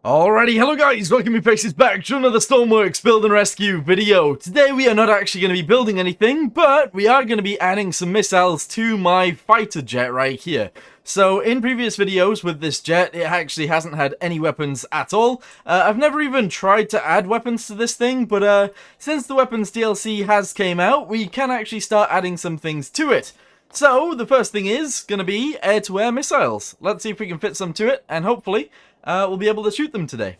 Alrighty, hello guys, welcome me Pixies back to another Stormworks build and rescue video. Today we are not actually going to be building anything, but we are going to be adding some missiles to my fighter jet right here. So in previous videos with this jet, it actually hasn't had any weapons at all. I've never even tried to add weapons to this thing, but since the weapons DLC has came out, we can actually start adding some things to it. So the first thing is going to be air-to-air missiles. Let's see if we can fit some to it, and hopefully we'll be able to shoot them today.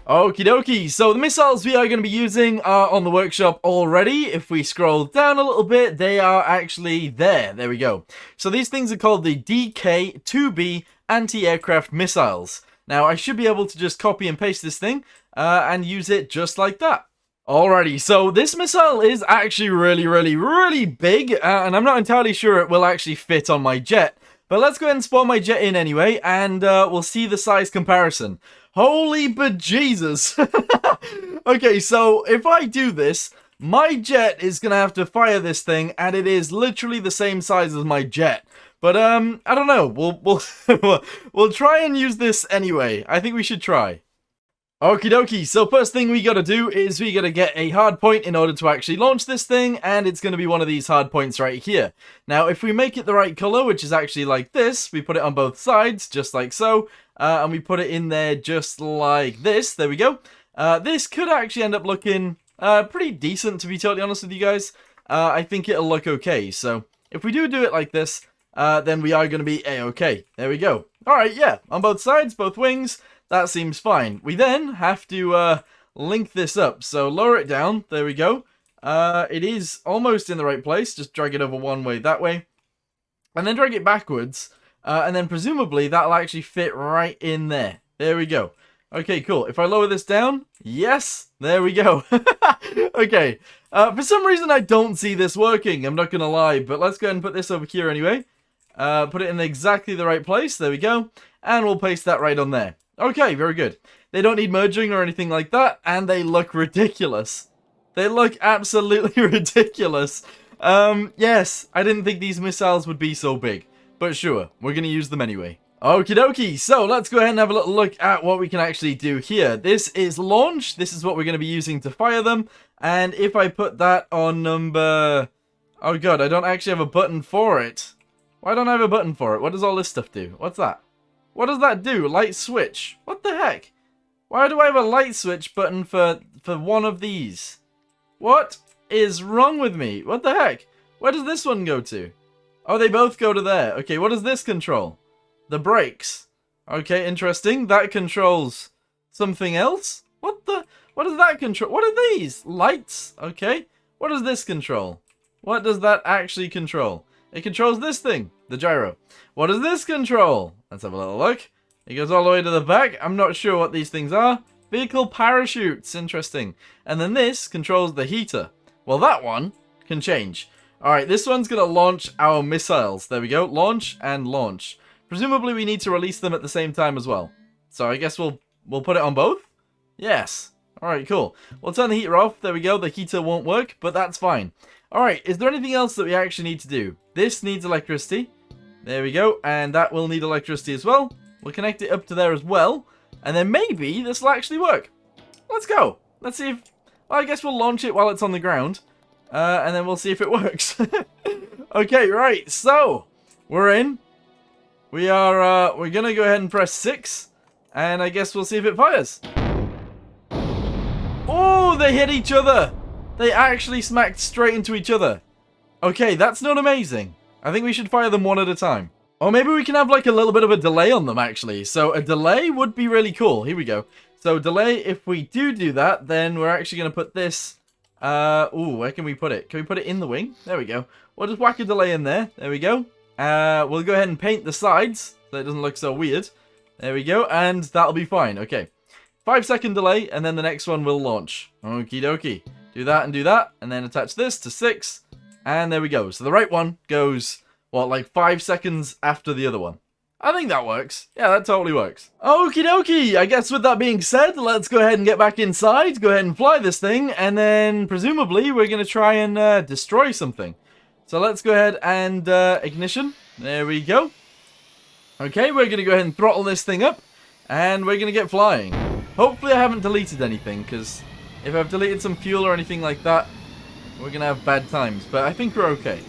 Okie dokie, so the missiles we are going to be using are on the workshop already. If we scroll down a little bit, they are actually there. There we go. So these things are called the DK-2B anti-aircraft missiles. Now I should be able to just copy and paste this thing and use it just like that. Alrighty, so this missile is actually really big, and I'm not entirely sure it will actually fit on my jet. But let's go ahead and spawn my jet in anyway, and we'll see the size comparison. Holy bejesus! Okay, so if I do this, my jet is gonna have to fire this thing, and it is literally the same size as my jet. But I don't know. We'll try and use this anyway. I think we should try. Okie dokie, so first thing we gotta do is we gotta get a hard point in order to actually launch this thing, and it's gonna be one of these hard points right here. Now, if we make it the right color, which is actually like this, we put it on both sides, just like so, and we put it in there just like this, there we go. This could actually end up looking pretty decent, to be totally honest with you guys. I think it'll look okay, so if we do it like this, then we are gonna be a-okay. There we go. Alright, yeah, on both sides, both wings. That seems fine. We then have to link this up. So lower it down. There we go. It is almost in the right place. Just drag it over one way that way. And then drag it backwards. And then presumably that'll actually fit right in there. There we go. Okay, cool. If I lower this down, yes, there we go. Okay. For some reason I don't see this working. I'm not going to lie. But let's go ahead and put this over here anyway. Put it in exactly the right place. There we go. And we'll paste that right on there. Okay, very good. They don't need merging or anything like that, and they look ridiculous. They look absolutely ridiculous. Yes, I didn't think these missiles would be so big, but sure, we're going to use them anyway. Okie dokie, so let's go ahead and have a little look at what we can actually do here. This is launch. This is what we're going to be using to fire them, and if I put that on number... Oh god, I don't actually have a button for it. Why don't I have a button for it? What does all this stuff do? What's that? What does that do? Light switch. What the heck? Why do I have a light switch button for one of these? What is wrong with me? What the heck? Where does this one go to? Oh, they both go to there. Okay, what does this control? The brakes. Okay, interesting. That controls something else? What does that control? What are these? Lights. Okay. What does this control? What does that actually control? It controls this thing, the gyro. What does this control? Let's have a little look. It goes all the way to the back. I'm not sure what these things are. Vehicle parachutes, interesting. And then this controls the heater. Well, that one can change. Alright, this one's going to launch our missiles. There we go, launch and launch. Presumably we need to release them at the same time as well. So I guess we'll put it on both? Yes. Alright, cool. We'll turn the heater off. There we go, the heater won't work, but that's fine. Alright, is there anything else that we actually need to do? This needs electricity. There we go, and that will need electricity as well. We'll connect it up to there as well, and then maybe this will actually work. Let's go. Let's see if... Well, I guess we'll launch it while it's on the ground, and then we'll see if it works. Okay, right, so we're in. We're going to go ahead and press 6, and I guess we'll see if it fires. Oh, they hit each other. They actually smacked straight into each other. Okay, that's not amazing. I think we should fire them one at a time. Or maybe we can have like a little bit of a delay on them actually. So a delay would be really cool. Here we go. So delay, if we do that, then we're actually going to put this... ooh, where can we put it? Can we put it in the wing? There we go. We'll just whack a delay in there. There we go. We'll go ahead and paint the sides so it doesn't look so weird. There we go. And that'll be fine. Okay. 5-second delay and then the next one will launch. Okie dokie. Do that, and then attach this to 6, and there we go. So the right one goes, what, like 5 seconds after the other one. I think that works. Yeah, that totally works. Okie dokie, I guess with that being said, let's go ahead and get back inside, go ahead and fly this thing, and then presumably we're going to try and destroy something. So let's go ahead and ignition. There we go. Okay, we're going to go ahead and throttle this thing up, and we're going to get flying. Hopefully I haven't deleted anything, because if I've deleted some fuel or anything like that, we're going to have bad times, but I think we're okay.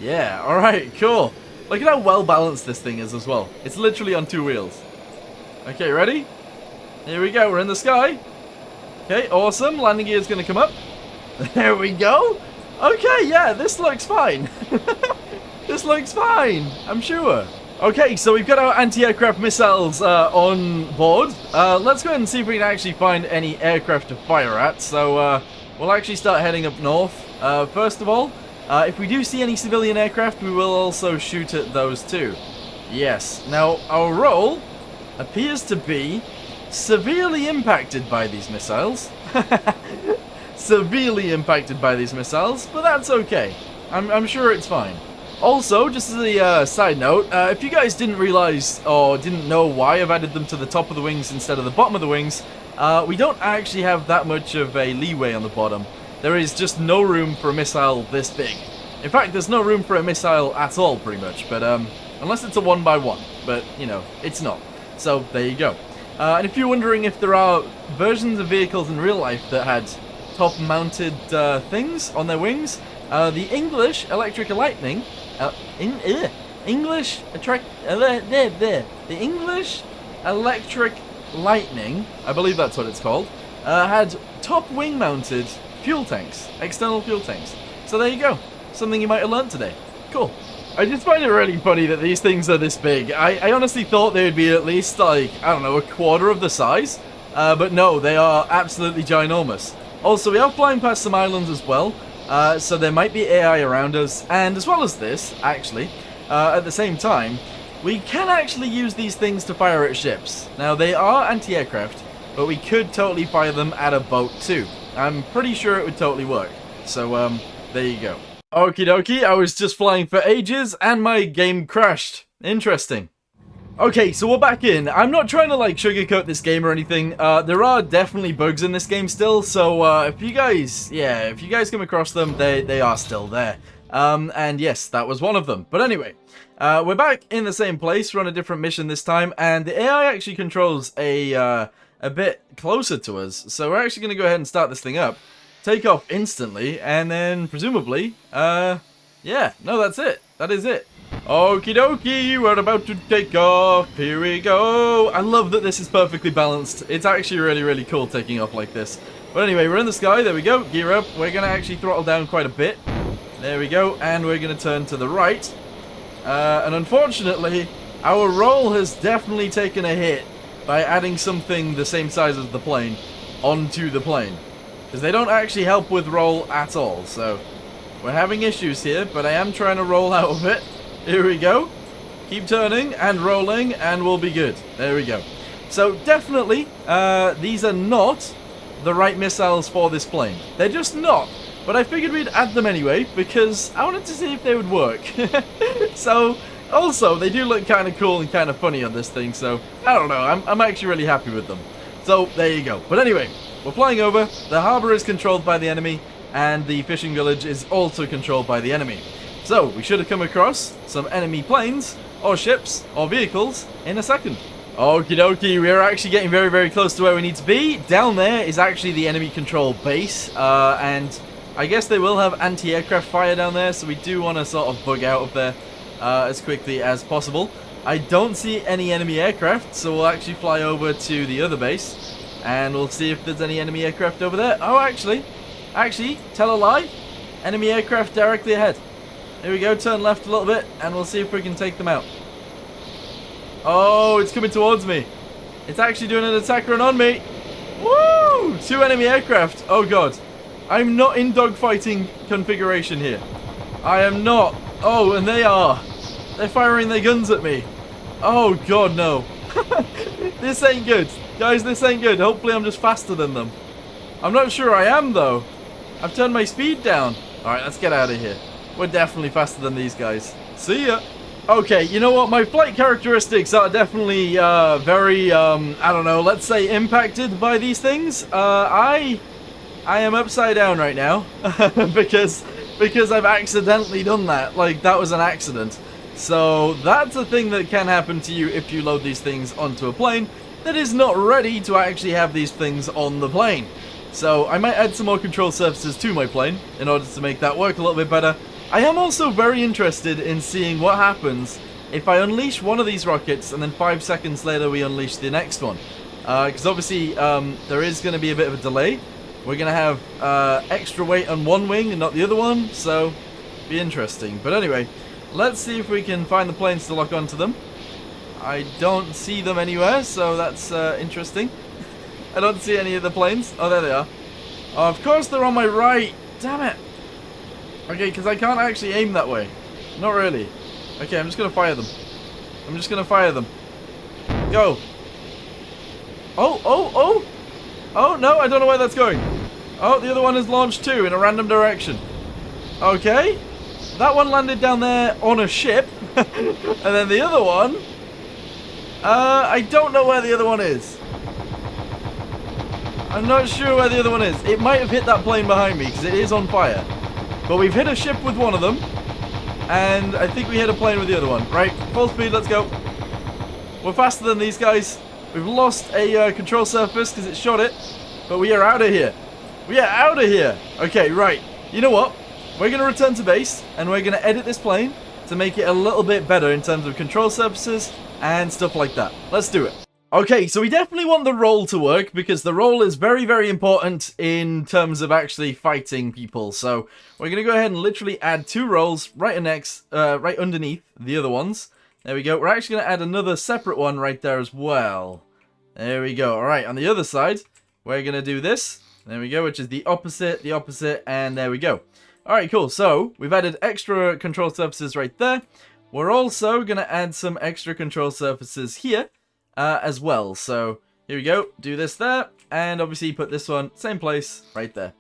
Yeah, alright, cool. Look at how well balanced this thing is as well. It's literally on 2 wheels. Okay, ready? Here we go, we're in the sky. Okay, awesome. Landing gear's gonna come up. There we go. Okay, yeah, this looks fine. This looks fine, I'm sure. Okay, so we've got our anti-aircraft missiles on board. Let's go ahead and see if we can actually find any aircraft to fire at. So we'll actually start heading up north. First of all, if we do see any civilian aircraft, we will also shoot at those too. Yes. Now, our role appears to be severely impacted by these missiles. Severely impacted by these missiles, but that's okay. I'm sure it's fine. Also, just as a side note, if you guys didn't realize or didn't know why I've added them to the top of the wings instead of the bottom of the wings, we don't actually have that much of a leeway on the bottom. There is just no room for a missile this big. In fact, there's no room for a missile at all, pretty much. But unless it's a 1x1. But, you know, it's not. So, there you go. And if you're wondering if there are versions of vehicles in real life that had top-mounted things on their wings, the English Electric Lightning... the English Electric Lightning, I believe that's what it's called, had top wing-mounted fuel tanks, external fuel tanks. So there you go. Something you might have learned today. Cool. I just find it really funny that these things are this big. I honestly thought they would be at least, like, I don't know, a quarter of the size. But no, they are absolutely ginormous. Also, we are flying past some islands as well. So there might be AI around us. And as well as this, actually, at the same time, we can actually use these things to fire at ships. Now, they are anti-aircraft, but we could totally fire them at a boat too. I'm pretty sure it would totally work. So, there you go. Okie dokie, I was just flying for ages and my game crashed. Interesting. Okay, so we're back in. I'm not trying to, like, sugarcoat this game or anything. There are definitely bugs in this game still, so, if you guys come across them, they are still there. And yes, that was one of them. But anyway, we're back in the same place. We're on a different mission this time, and the AI actually controls a bit closer to us. So we're actually going to go ahead and start this thing up, take off instantly, and then presumably, yeah, no, that's it. That is it. Okie dokie, we're about to take off. Here we go. I love that this is perfectly balanced. It's actually really, really cool taking off like this. But anyway, we're in the sky. There we go. Gear up. We're going to actually throttle down quite a bit. There we go. And we're going to turn to the right. And unfortunately, our roll has definitely taken a hit by adding something the same size as the plane onto the plane. Because they don't actually help with roll at all. So we're having issues here, but I am trying to roll out of it. Here we go. Keep turning and rolling and we'll be good. There we go. So definitely, these are not the right missiles for this plane. They're just not. But I figured we'd add them anyway because I wanted to see if they would work. So, also, they do look kind of cool and kind of funny on this thing. So, I don't know. I'm actually really happy with them. So, there you go. But anyway, we're flying over. The harbor is controlled by the enemy. And the fishing village is also controlled by the enemy. So, we should have come across some enemy planes, or ships, or vehicles in a second. Okie dokie, we're actually getting very, very close to where we need to be. Down there is actually the enemy control base, and I guess they will have anti-aircraft fire down there, so we do want to sort of bug out of there as quickly as possible. I don't see any enemy aircraft, so we'll actually fly over to the other base, and we'll see if there's any enemy aircraft over there. Oh, actually, tell a lie, enemy aircraft directly ahead. Here we go, turn left a little bit, and we'll see if we can take them out. Oh, it's coming towards me. It's actually doing an attack run on me. Woo! 2 enemy aircraft. Oh, God. I'm not in dogfighting configuration here. I am not. Oh, and they are. They're firing their guns at me. Oh, God, no. This ain't good. Guys, this ain't good. Hopefully I'm just faster than them. I'm not sure I am, though. I've turned my speed down. All right, let's get out of here. We're definitely faster than these guys. See ya. Okay, you know what? My flight characteristics are definitely very, I don't know, let's say impacted by these things. I am upside down right now because I've accidentally done that. Like, that was an accident. So that's a thing that can happen to you if you load these things onto a plane that is not ready to actually have these things on the plane. So I might add some more control surfaces to my plane in order to make that work a little bit better. I am also very interested in seeing what happens if I unleash one of these rockets and then 5 seconds later we unleash the next one. Because obviously there is going to be a bit of a delay. We're going to have extra weight on one wing and not the other one, so be interesting. But anyway, let's see if we can find the planes to lock onto them. I don't see them anywhere, so that's interesting. I don't see any of the planes. Oh, there they are. Oh, of course they're on my right. Damn it. Okay, because I can't actually aim that way. Not really. Okay, I'm just going to fire them. I'm just going to fire them. Go. Oh, oh, oh. Oh, no, I don't know where that's going. Oh, the other one is launched too in a random direction. Okay. That one landed down there on a ship. And then the other one... I don't know where the other one is. I'm not sure where the other one is. It might have hit that plane behind me because it is on fire. But we've hit a ship with one of them. And I think we hit a plane with the other one. Right, full speed, let's go. We're faster than these guys. We've lost a control surface because it shot it. But we are out of here. We are out of here. Okay, right. You know what? We're going to return to base. And we're going to edit this plane to make it a little bit better in terms of control surfaces and stuff like that. Let's do it. Okay, so we definitely want the roll to work because the roll is very, very important in terms of actually fighting people. So we're going to go ahead and literally add 2 rolls right underneath the other ones. There we go. We're actually going to add another separate one right there as well. There we go. All right, on the other side, we're going to do this. There we go, which is the opposite, and there we go. All right, cool. So we've added extra control surfaces right there. We're also going to add some extra control surfaces here. As well, so here we go, do this there, and obviously put this one, same place, right there.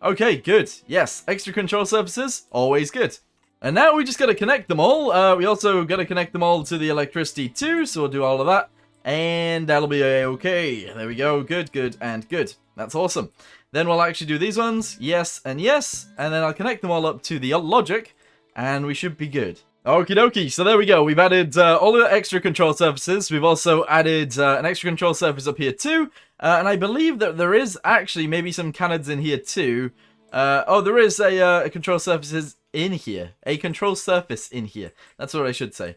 Okay, good, yes, extra control surfaces, always good. And now we just gotta connect them all. We also gotta connect them all to the electricity too, so we'll do all of that, and that'll be okay. There we go, good, good, and good. That's awesome. Then we'll actually do these ones, yes, and then I'll connect them all up to the logic, and we should be good. Okie dokie, so there we go. We've added all the extra control surfaces. We've also added an extra control surface up here too. And I believe that there is actually maybe some cannons in here too. Oh, there is a control surfaces in here. A control surface in here. That's what I should say.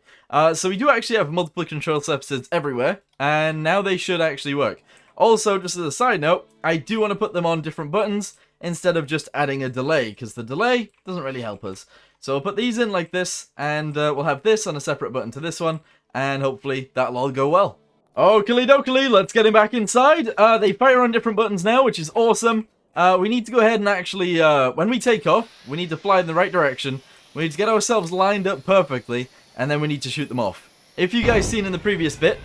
So we do actually have multiple control surfaces everywhere. And now they should actually work. Also, just as a side note, I do want to put them on different buttons instead of just adding a delay, because the delay doesn't really help us. So we'll put these in like this, and we'll have this on a separate button to this one, and hopefully that'll all go well. Oakley dokley, let's get him back inside. They fire on different buttons now, which is awesome. We need to go ahead and actually, when we take off, we need to fly in the right direction. We need to get ourselves lined up perfectly, and then we need to shoot them off. If you guys seen in the previous bit,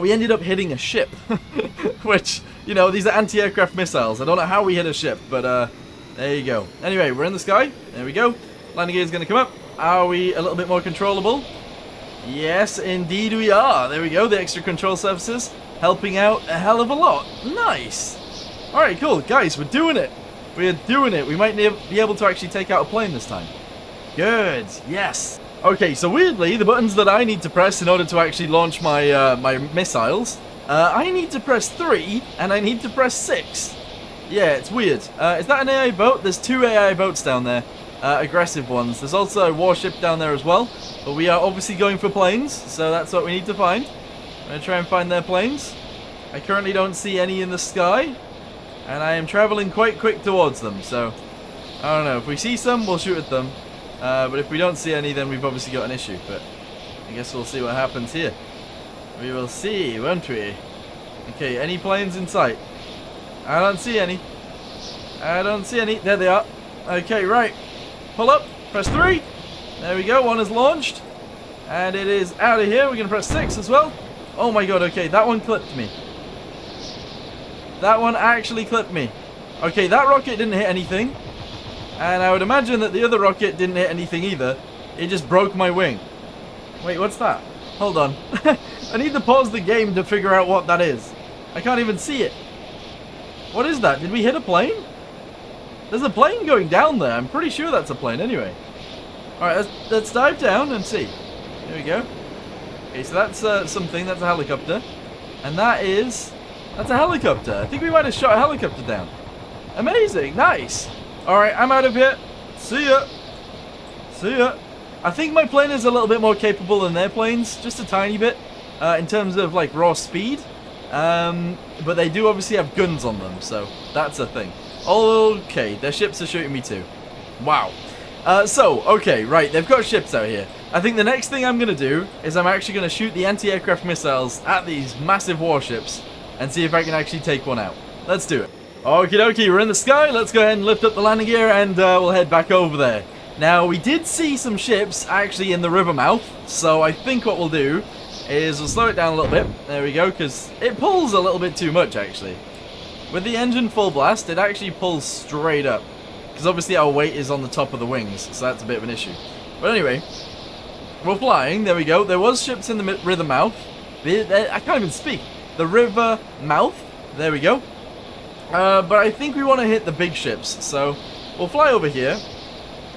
we ended up hitting a ship, which, you know, these are anti-aircraft missiles. I don't know how we hit a ship, but there you go. Anyway, we're in the sky. There we go. Landing gear is going to come up. Are we a little bit more controllable? Yes, indeed we are. There we go. The extra control surfaces helping out a hell of a lot. Nice. All right, cool. Guys, we're doing it. We're doing it. We might be able to actually take out a plane this time. Good. Yes. Okay, so weirdly, the buttons that I need to press in order to actually launch my my missiles, I need to press 3 and I need to press 6. Yeah, it's weird. Is that an AI boat? There's 2 AI boats down there. Aggressive ones. There's also a warship down there as well, but we are obviously going for planes, so that's what we need to find. I'm going to try and find their planes. I currently don't see any in the sky, and I am traveling quite quick towards them, so I don't know. If we see some, we'll shoot at them, but if we don't see any, then we've obviously got an issue, but I guess we'll see what happens here. We will see, won't we? Okay, any planes in sight? I don't see any. I don't see any. There they are. Okay, right. Pull up, press 3. There we go, one is launched. And it is out of here. We're going to press 6 as well. Oh my god, okay, that one clipped me. That one actually clipped me. Okay, that rocket didn't hit anything. And I would imagine that the other rocket didn't hit anything either. It just broke my wing. Wait, what's that? Hold on. I need to pause the game to figure out what that is. I can't even see it. What is that? Did we hit a plane? There's a plane going down there. I'm pretty sure that's a plane anyway. Alright, let's dive down and see. There we go. Okay, so that's something. That's a helicopter. And that's a helicopter. I think we might have shot a helicopter down. Amazing. Nice. Alright, I'm out of here. See ya. See ya. I think my plane is a little bit more capable than their planes. Just a tiny bit. In terms of, like, raw speed. But they do obviously have guns on them. So, that's a thing. Okay, their ships are shooting me too. Wow. Okay, right, they've got ships out here. I think the next thing I'm going to do is I'm actually going to shoot the anti-aircraft missiles at these massive warships and see if I can actually take one out. Let's do it. Okie dokie, we're in the sky. Let's go ahead and lift up the landing gear and we'll head back over there. Now, we did see some ships actually in the river mouth, so I think what we'll do is we'll slow it down a little bit. There we go, because it pulls a little bit too much, actually. With the engine full blast, it actually pulls straight up. Because obviously our weight is on the top of the wings, so that's a bit of an issue. But anyway, we're flying. There we go. There was ships in the river mouth. I can't even speak. The river mouth. There we go. But I think we want to hit the big ships. So we'll fly over here.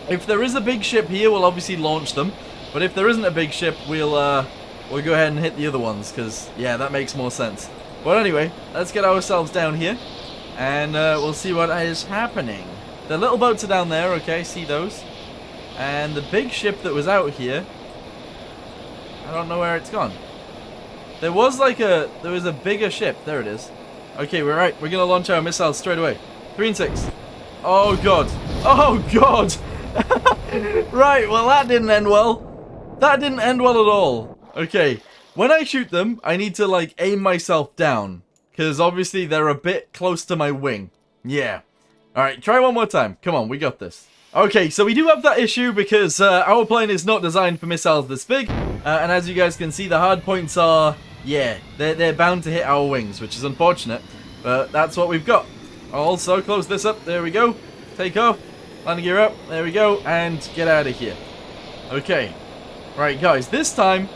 If there is a big ship here, we'll obviously launch them. But if there isn't a big ship, we'll go ahead and hit the other ones. Because, yeah, that makes more sense. But anyway, let's get ourselves down here, and we'll see what is happening. The little boats are down there, okay, see those. And the big ship that was out here, I don't know where it's gone. There was a bigger ship, there it is. Okay, we're right, we're gonna launch our missiles straight away. 3 and 6. Oh god, oh god! Right, well that didn't end well. That didn't end well at all. Okay. When I shoot them, I need to, like, aim myself down. Because, obviously, they're a bit close to my wing. Yeah. Alright, try one more time. Come on, we got this. Okay, so we do have that issue because our plane is not designed for missiles this big. And as you guys can see, the hard points are, yeah, they're bound to hit our wings, which is unfortunate. But that's what we've got. Also, close this up. There we go. Take off. Landing gear up. There we go. And get out of here. Okay. Right, guys, this time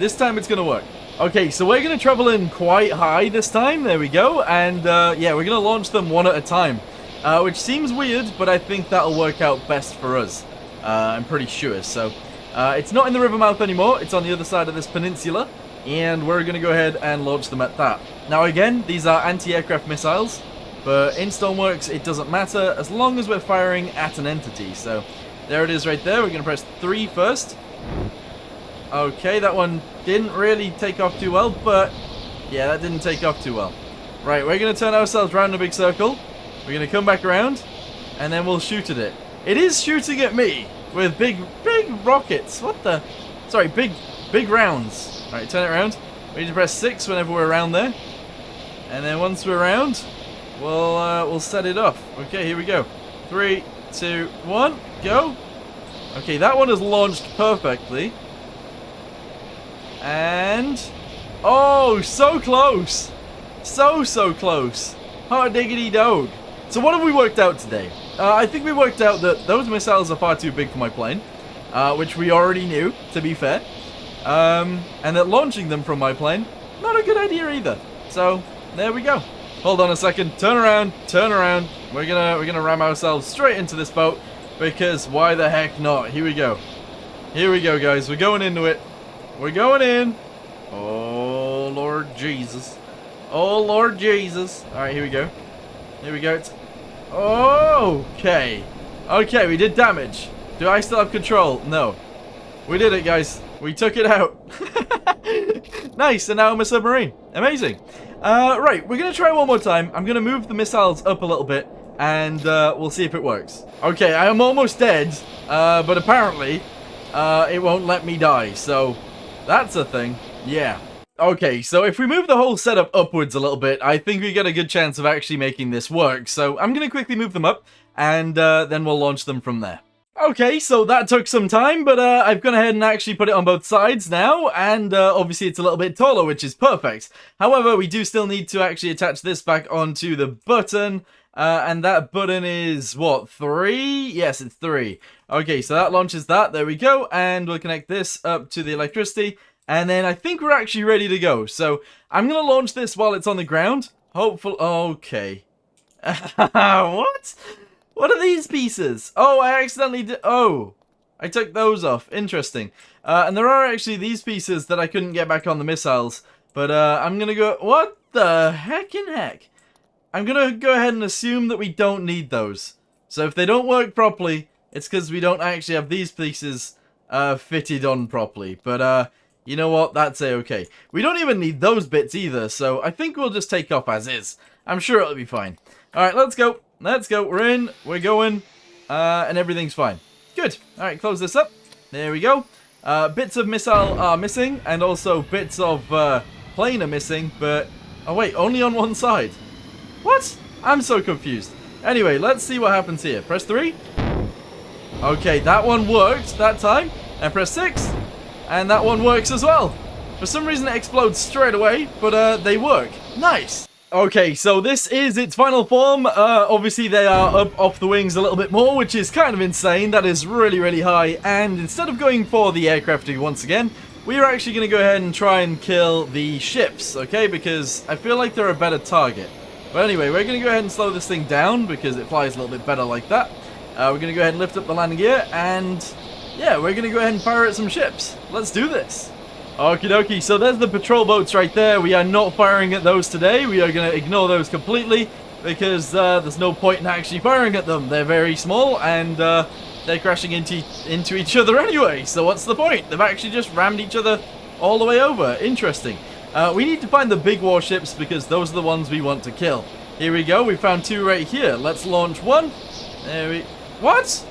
it's going to work. Okay, so we're going to travel in quite high this time. There we go. And, yeah, we're going to launch them one at a time. Which seems weird, but I think that'll work out best for us. I'm pretty sure. So, it's not in the river mouth anymore. It's on the other side of this peninsula. And we're going to go ahead and launch them at that. Now, again, these are anti-aircraft missiles. But in Stormworks, it doesn't matter as long as we're firing at an entity. So, there it is right there. We're going to press 3 first. Okay, that one didn't really take off too well, but yeah, that didn't take off too well. Right, we're going to turn ourselves around in a big circle. We're going to come back around, and then we'll shoot at it. It is shooting at me with big rockets. What the? Sorry, big rounds. All right, turn it around. We need to press 6 whenever we're around there. And then once we're around, we'll set it off. Okay, here we go. 3, 2, 1, go. Okay, that one is launched perfectly. And, oh, so close. So close. Hot diggity dog. So what have we worked out today? I think we worked out that those missiles are far too big for my plane. Which we already knew, to be fair. And that launching them from my plane, not a good idea either. So, there we go. Hold on a second. Turn around. Turn around. We're gonna ram ourselves straight into this boat. Because why the heck not? Here we go. Here we go, guys. We're going into it. We're going in. Oh, Lord Jesus. Oh, Lord Jesus. Alright, here we go. Here we go. Okay. Okay, we did damage. Do I still have control? No. We did it, guys. We took it out. Nice, and now I'm a submarine. Amazing. Right, we're going to try one more time. I'm going to move the missiles up a little bit, and we'll see if it works. Okay, I am almost dead, but apparently it won't let me die, so that's a thing. Yeah. Okay, so if we move the whole setup upwards a little bit, I think we get a good chance of actually making this work. So I'm going to quickly move them up, and then we'll launch them from there. Okay, so that took some time, but I've gone ahead and actually put it on both sides now, and obviously it's a little bit taller, which is perfect. However, we do still need to actually attach this back onto the button, And that button is, what, 3? Yes, it's 3. Okay, so that launches that. There we go. And we'll connect this up to the electricity. And then I think we're actually ready to go. So I'm going to launch this while it's on the ground. Hopefully. Okay. What? What are these pieces? Oh, I accidentally did. Oh, I took those off. Interesting. And there are actually these pieces that I couldn't get back on the missiles. But I'm going to go. What the heck in heck? I'm going to go ahead and assume that we don't need those. So if they don't work properly, it's because we don't actually have these pieces fitted on properly. But you know what? That's a-okay. We don't even need those bits either, so I think we'll just take off as is. I'm sure it'll be fine. Alright, let's go. Let's go. We're in. We're going. And everything's fine. Good. Alright, close this up. There we go. Bits of missile are missing, and also bits of plane are missing, but... Oh wait, only on one side. What? I'm so confused. Anyway, let's see what happens here. Press 3. Okay, that one worked that time. And press 6. And that one works as well. For some reason it explodes straight away, but they work. Nice. Okay, so this is its final form. Obviously they are up off the wings a little bit more, which is kind of insane. That is really, really high. And instead of going for the aircraft once again, we are actually going to go ahead and try and kill the ships, okay? Because I feel like they're a better target. But anyway, we're going to go ahead and slow this thing down because it flies a little bit better like that. We're going to go ahead and lift up the landing gear and... yeah, we're going to go ahead and fire at some ships. Let's do this. Okie dokie, so there's the patrol boats right there. We are not firing at those today. We are going to ignore those completely because there's no point in actually firing at them. They're very small and they're crashing into each other anyway. So what's the point? They've actually just rammed each other all the way over. Interesting. We need to find the big warships because those are the ones we want to kill. Here we go. We found 2 right here. Let's launch one. There we... What?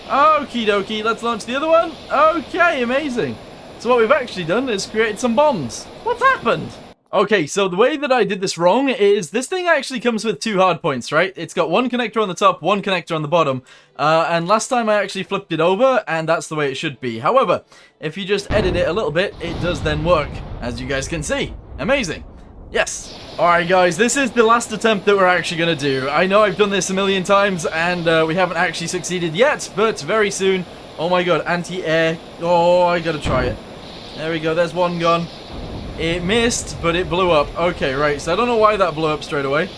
Okie dokie, let's launch the other one. Okay, amazing. So what we've actually done is created some bombs. What's happened? Okay, so the way that I did this wrong is this thing actually comes with 2 hard points, right? It's got 1 connector on the top, 1 connector on the bottom. And last time I actually flipped it over, and that's the way it should be. However, if you just edit it a little bit, it does then work, as you guys can see. Amazing. Yes. Alright guys, this is the last attempt that we're actually going to do. I know I've done this a million times and we haven't actually succeeded yet, but very soon. Oh my god, anti-air. Oh, I gotta try it. There we go, there's one gone. It missed, but it blew up. Okay, right, so I don't know why that blew up straight away,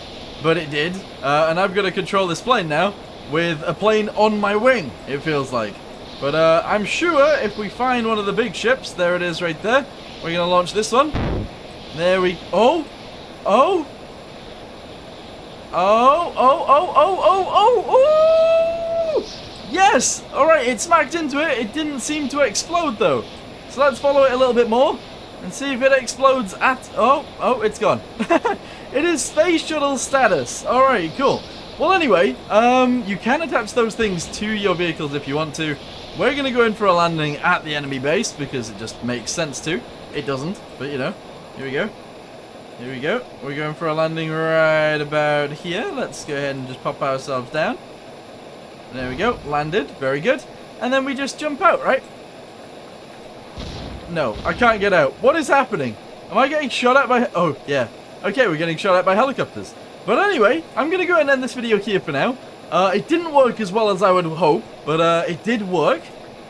but it did. And I've got to control this plane now with a plane on my wing, it feels like. But I'm sure if we find one of the big ships, there it is right there, we're going to launch this one. There we... Oh! Oh! Oh! Oh! Oh! Oh! Oh! Oh! Oh! Yes! Alright, it smacked into it. It didn't seem to explode, though. So let's follow it a little bit more and see if it explodes at... Oh! Oh, it's gone. It is space shuttle status. Alright, cool. Well, anyway, you can attach those things to your vehicles if you want to. We're going to go in for a landing at the enemy base because it just makes sense to. It doesn't, but you know. Here we go. Here we go. We're going for a landing right about here. Let's go ahead and just pop ourselves down. There we go. Landed. Very good. And then we just jump out, right? No, I can't get out. What is happening? Am I getting shot at by... Oh, yeah. Okay, we're getting shot at by helicopters. But anyway, I'm going to go ahead and end this video here for now. It didn't work as well as I would hope, but it did work.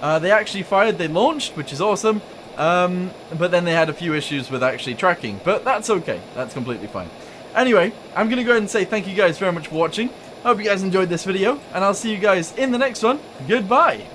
They actually fired. They launched, which is awesome. But then they had a few issues with actually tracking, but that's okay. That's completely fine. Anyway, I'm going to go ahead and say thank you guys very much for watching. Hope you guys enjoyed this video, and I'll see you guys in the next one. Goodbye.